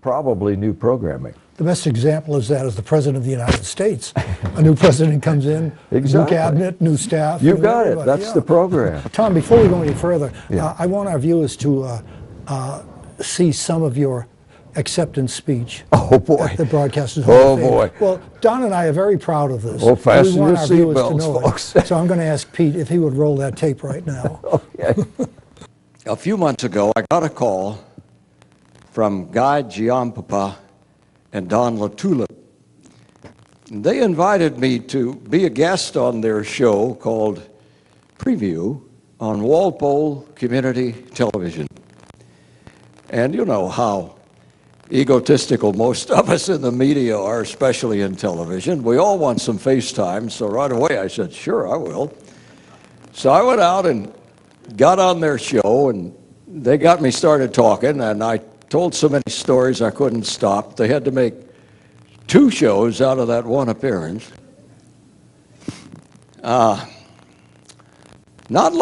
probably new programming. The best example is that is the President of the United States. A new president comes in, Exactly. new cabinet, new staff. You got it. That's the program. Tom, before we go any further, I want our viewers to see some of your acceptance speech. Oh boy. At the Broadcasters Hall of Fame. Boy. Well, Don and I are very proud of this. Well, fasten we want your our viewers to seatbelts, know folks. it. So I'm going to ask Pete if he would roll that tape right now. Okay. A few months ago, I got a call from Guy Giampapa and DonLatulippe. They invited me to be a guest on their show called Preview on Walpole Community Television. And you know how egotistical most of us in the media are, especially in television. We all want some FaceTime, so right away I said, sure, I will. So I went out and got on their show, and they got me started talking, and I told so many stories I couldn't stop. They had to make 2 shows out of that one appearance. Not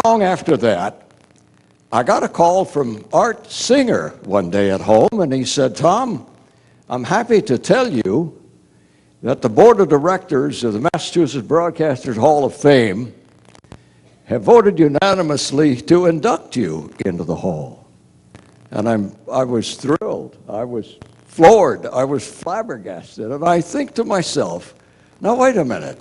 long after that, I got a call from Art Singer one day at home, and he said, Tom, I'm happy to tell you that the Board of Directors of the Massachusetts Broadcasters Hall of Fame have voted unanimously to induct you into the hall. And I was thrilled. I was floored. I was flabbergasted. And I think to myself, now wait a minute.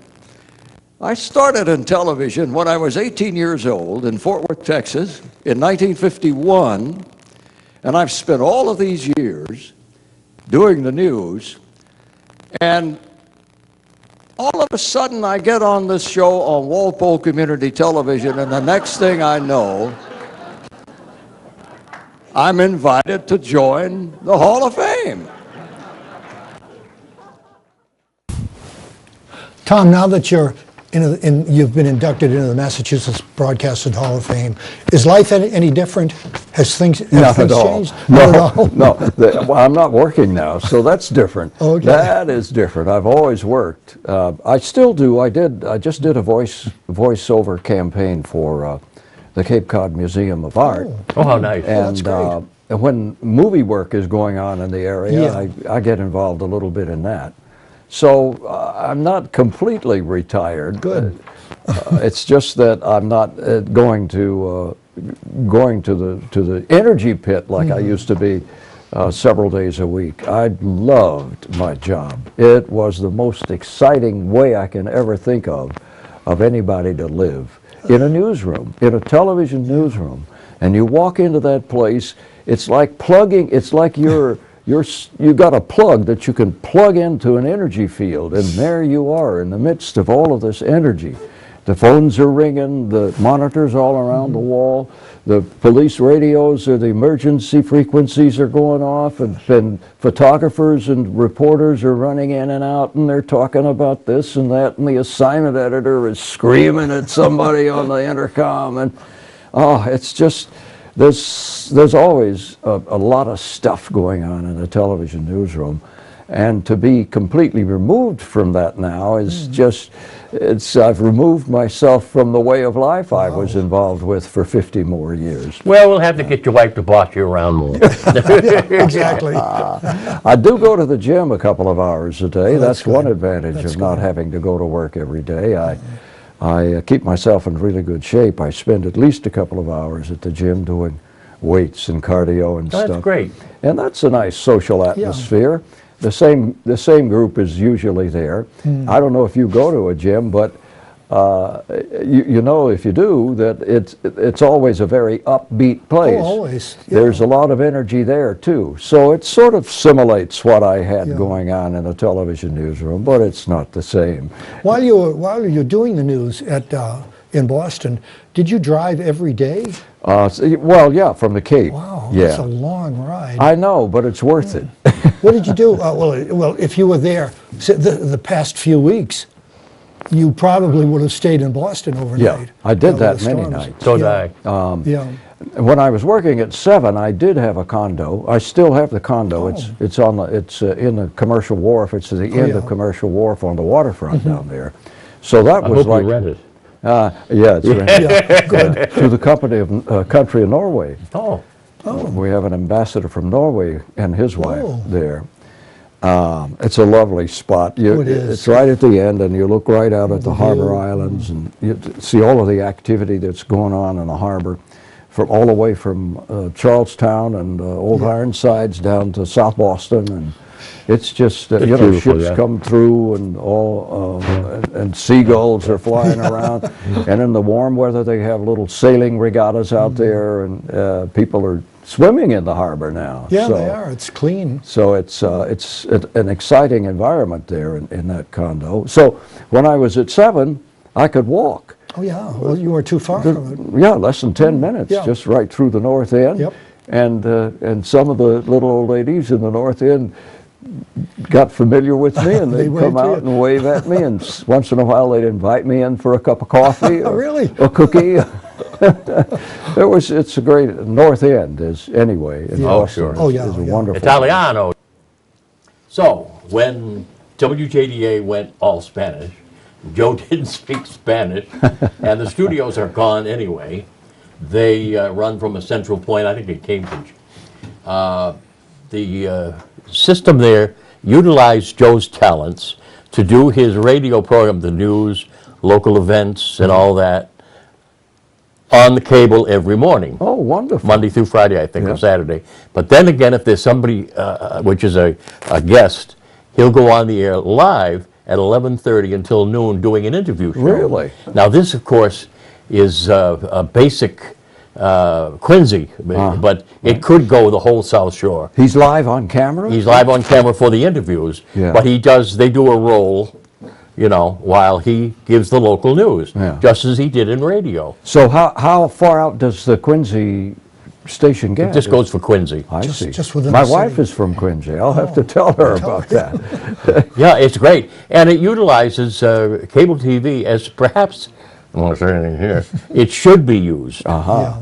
I started in television when I was 18 years old in Fort Worth, Texas in 1951, and I've spent all of these years doing the news, and all of a sudden I get on this show on Walpole Community Television, and the next thing I know, I'm invited to join the Hall of Fame. Tom, now that you've been inducted into the Massachusetts Broadcasters Hall of Fame, is life any different? Have things changed? Not at all. No. Well, I'm not working now, so that's different. Okay. That is different. I've always worked. I still do. I just did a voiceover campaign for the Cape Cod Museum of Art. Oh, how nice. And that's great. when movie work is going on in the area, I get involved a little bit in that. So I'm not completely retired. Good. It's just that I'm not going to the energy pit like I used to be several days a week. I loved my job. It was the most exciting way I can ever think of anybody to live. In a newsroom, in a television newsroom, and you walk into that place, it's like plugging, it's like you got a plug that you can plug into an energy field, and there you are in the midst of all of this energy. The phones are ringing, the monitors all around the wall, the police radios or the emergency frequencies are going off, and photographers and reporters are running in and out, and they're talking about this and that, and the assignment editor is screaming at somebody on the intercom, and it's just, there's always a lot of stuff going on in a television newsroom, and to be completely removed from that now is just, I've removed myself from the way of life I was involved with for 50 more years. Well, we'll have to get your wife to boss you around more. Exactly. I do go to the gym a couple of hours a day. That's good. one advantage of not having to go to work every day. I keep myself in really good shape. I spend at least a couple of hours at the gym doing weights and cardio and stuff. That's great. And that's a nice social atmosphere. The same group is usually there. I don't know if you go to a gym, but you know, if you do, that it's always a very upbeat place. Oh, always. Yeah. There's a lot of energy there too. So it sort of simulates what I had going on in a television newsroom, but it's not the same. While you're doing the news in Boston, did you drive every day? Well, yeah, from the Cape. Wow, yeah. That's a long ride. I know, but it's worth it. What did you do? Well, if you were there the past few weeks, you probably would have stayed in Boston overnight. Yeah, I did that many nights. So did I. When I was working at 7, I did have a condo. I still have the condo. It's in the Commercial Wharf. It's at the end of Commercial Wharf on the waterfront down there. So that was like. You rented. Yeah, it's rented. Good. To the Country of Norway. Oh. We have an ambassador from Norway and his wife Oh. there. It's a lovely spot. It is. It's right at the end, and you look right out at the harbor islands, and you see all of the activity that's going on in the harbor, from all the way from Charlestown and Old Ironsides down to South Boston, and it's just you know, beautiful, ships yeah. come through, and all and seagulls are flying around, and in the warm weather they have little sailing regattas out there, and people are swimming in the harbor now. Yeah, so, they are. It's clean. So it's an exciting environment there in that condo. So when I was at 7, I could walk. Oh, yeah. Well, you weren't too far from it. Yeah, less than 10 minutes, Yeah. just right through the north end. Yep. And some of the little old ladies in the north end got familiar with me, and They they'd waved come to out you. and wave at me, and once in a while they'd invite me in for a cup of coffee. Oh, or really? a cookie. It's a great, North End is, anyway, in Yeah. Oh, Boston sure. is- Oh, yeah, is a yeah. wonderful. Italiano. So, when WJDA went all Spanish, Joe didn't speak Spanish, and the studios are gone anyway. They run from a central point, I think in Cambridge. The system there utilized Joe's talents to do his radio program, the news, local events, and all that, on the cable every morning. Oh, wonderful. Monday through Friday, I think, Yeah. or Saturday. But then again, if there's somebody, which is a guest, he'll go on the air live at 11:30 until noon doing an interview show. Really? Now, this, of course, is a basic Quincy, but it could go the whole South Shore. He's live on camera? He's live on camera for the interviews, Yeah. but they do a roll, you know, while he gives the local news, Yeah. just as he did in radio. So how far out does the Quincy station get? This goes for Quincy. I Just- see. just within My the wife city. is from Quincy. I'll have to tell her about that. Yeah, it's great. And it utilizes cable TV as perhaps, I don't want to say anything here, it should be used. Yeah.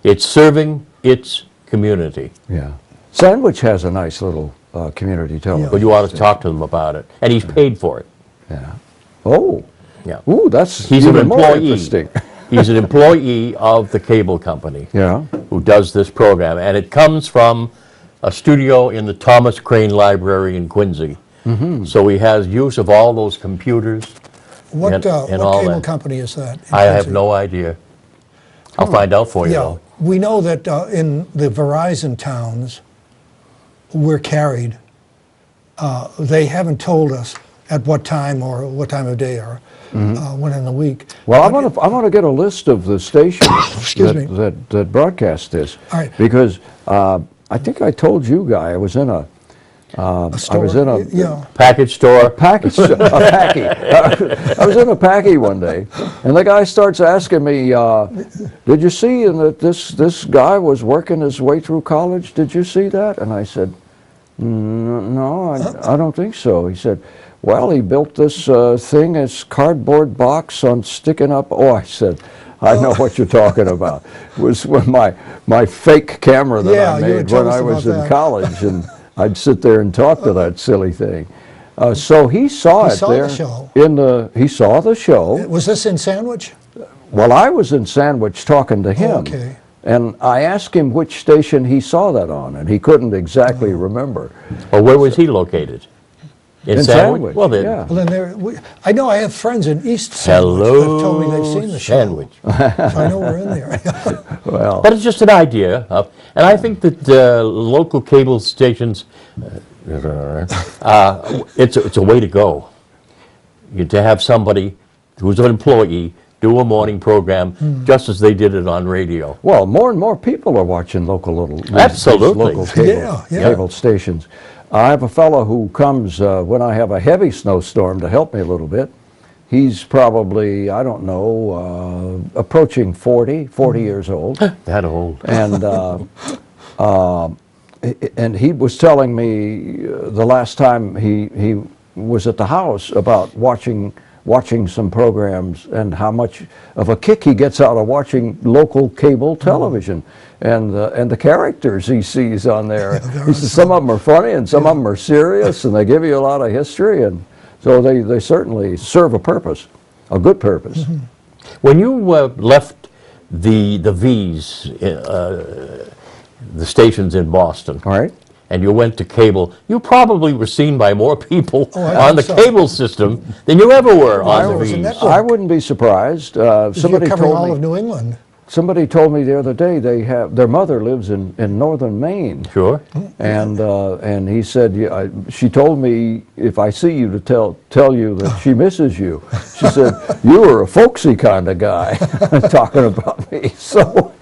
It's serving its community. Yeah. Sandwich has a nice little community television. But you ought to talk to them about it. And he's paid for it. Yeah. Oh. Yeah. Ooh, that's He's an even more employee. interesting. He's an employee of the cable company Yeah. who does this program. And it comes from a studio in the Thomas Crane Library in Quincy. So he has use of all those computers. What, And all what cable that. company is that? in I have Quincy? no idea. I'll find out for you, Yeah, though. we know that in the Verizon towns, we're carried. They haven't told us at what time or what time of day or when in the week. Well, I want to get a list of the stations Excuse me. that broadcast this. All right. Because I think I told you, Guy, I was in a Yeah. Package store. package, a packy. I was in a packy one day, and the guy starts asking me, "Did you see that this guy was working his way through college? Did you see that?" And I said, "No, I don't think so." He said, "Well, he built this thing, this cardboard box on sticking up." Oh, I said, "I know what you're talking about." It was when my fake camera that Yeah, I you had made told when us I was about in that. college, and I'd sit there and talk to that silly thing. So he saw He it saw the there show. he saw the show. Was this in Sandwich? Well, I was in Sandwich talking to him. okay. And I asked him which station he saw that on, and he couldn't exactly remember. Or where was he located? In Sandwich? Sandwich, Well, then, yeah. Well, then I know I have friends in East Sandwich that have told me they've seen the show. Sandwich. So I know we're in there. Well, But it's just an idea. And I think that local cable stations, it's a way to go. To have somebody who's an employee do a morning program just as they did it on radio. well, more and more people are watching these Absolutely. local cable, Yeah. cable stations. I have a fellow who comes when I have a heavy snowstorm to help me a little bit. He's probably, I don't know, approaching 40 years old. That old. And he was telling me the last time he was at the house about watching some programs and how much of a kick he gets out of watching local cable television and the characters he sees on there. He says some of them are funny and some of them are serious, and they give you a lot of history, and so they certainly serve a purpose, a good purpose. When you left the WEZE, the stations in Boston. All right. And you went to cable, you probably were seen by more people I on the think so. cable system than you ever were on the was a VEZE. network. I wouldn't be surprised. You're Somebody covering all told of me. New England. Somebody told me the other day their mother lives in northern Maine. Sure. And he said, yeah, she told me if I see you to tell you that she misses you. She said, you were a folksy kind of guy, talking about me. So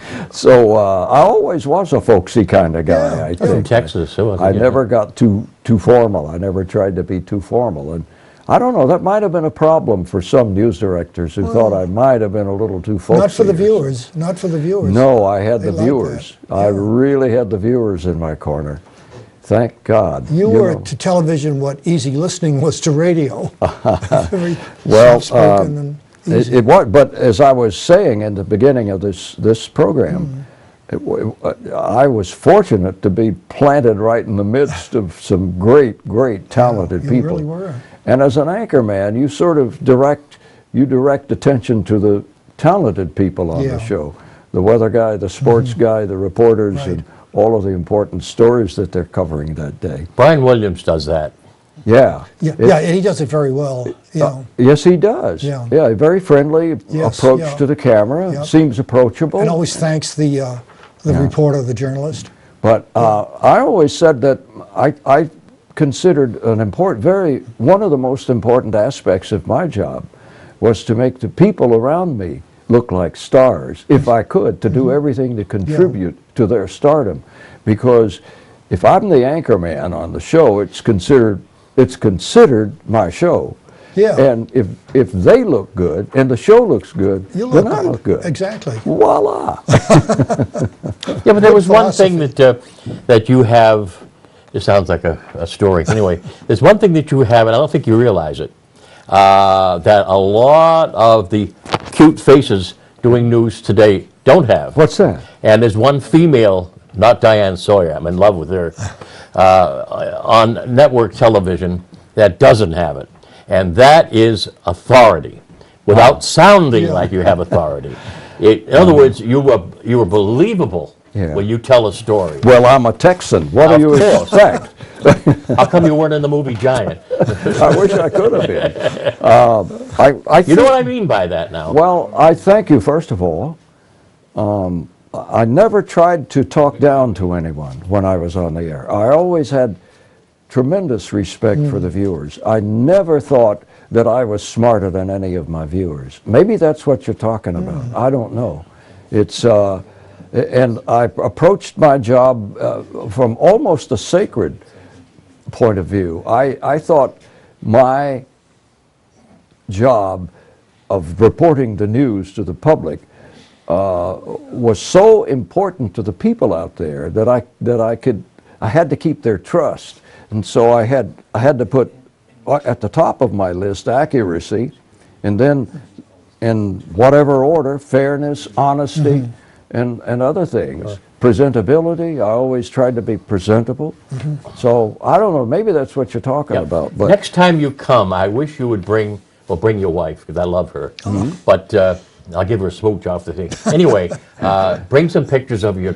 I always was a folksy kind of guy, Yeah, I From think. Texas. So I never got too formal. I never tried to be too formal. And I don't know, that might have been a problem for some news directors who thought I might have been a little too folksy. Not for the or viewers. Not for the viewers. No, I had They the like viewers. that. I Yeah. really had the viewers in my corner. Thank God. You were know. to television what easy listening was to radio. Very Well, soft-spoken and easy. It was, but as I was saying in the beginning of this program, I was fortunate to be planted right in the midst of some great talented you people. really were. And as an anchor man, you sort of direct attention to the talented people on Yeah. the show. The weather guy, the sports guy, the reporters, Right. and all of the important stories that they're covering that day. Brian Williams does that. Yeah. Yeah, he does it very well. Yes, he does. Yeah. Yeah, very friendly Yes, approach yeah. to the camera. Yep. Seems approachable. And always thanks the reporter, the journalist. But I always said that I considered one of the most important aspects of my job was to make the people around me look like stars, if I could, to do everything to contribute to their stardom. Because if I'm the anchor man on the show, it's considered my show. Yeah. And if they look good and the show looks good, You then look I look good. Exactly. Voila. Yeah, but there was one thing that you have. This sounds like a story. Anyway, there's one thing that you have, and I don't think you realize it, that a lot of the cute faces doing news today don't have. What's that? And there's one female, not Diane Sawyer, I'm in love with her, on network television that doesn't have it. And that is authority, without sounding like you have authority. In other words, you were believable when you tell a story. Well, I'm a Texan. What do you course. expect? How come you weren't in the movie Giant? I wish I could have been. You know what I mean by that now. Well, I thank you, first of all. I never tried to talk down to anyone when I was on the air. I always had tremendous respect for the viewers. I never thought that I was smarter than any of my viewers. Maybe that's what you're talking about. I don't know. It's and I approached my job from almost a sacred point of view. I thought my job of reporting the news to the public was so important to the people out there that I had to keep their trust, and so I had to put at the top of my list accuracy, and then in whatever order, fairness, honesty, and other things. Presentability, I always tried to be presentable. So I don't know, maybe that's what you're talking about. But next time you come, I wish you would bring your wife, because I love her. But I'll give her a smooch off the thing. Anyway, bring some pictures of your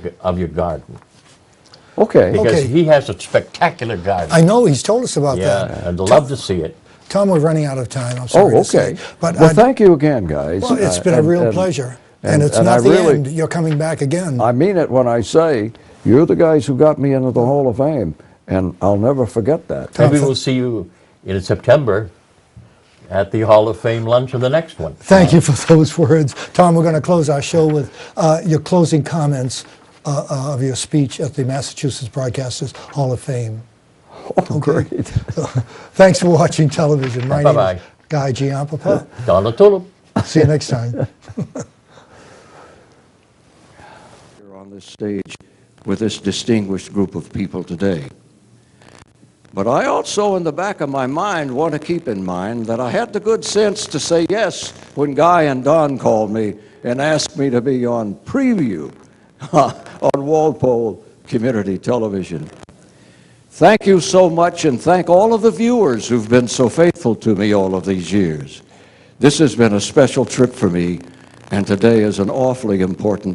garden. okay. Because Okay. he has a spectacular garden. I know he's told us about that. Yeah, I'd love to see it. Tom, we're running out of time. I'm sorry Oh, to say. okay. But Well, thank you again, guys. well, it's been a real pleasure. And it's and not I the really- end. You're coming back again. I mean it when I say you're the guys who got me into the Hall of Fame, and I'll never forget that. Maybe we'll see you in September at the Hall of Fame lunch of the next one. Thank you for those words. Tom, we're going to close our show with your closing comments of your speech at the Massachusetts Broadcasters Hall of Fame. Oh, great. Thanks for watching television. My name Bye-bye. is Guy Giampapa. DonLatulippe. See you next time. Here on this stage with this distinguished group of people today. But I also, in the back of my mind, want to keep in mind that I had the good sense to say yes when Guy and Don called me and asked me to be on preview on Walpole Community Television. Thank you so much, and thank all of the viewers who've been so faithful to me all of these years. This has been a special trip for me, and today is an awfully important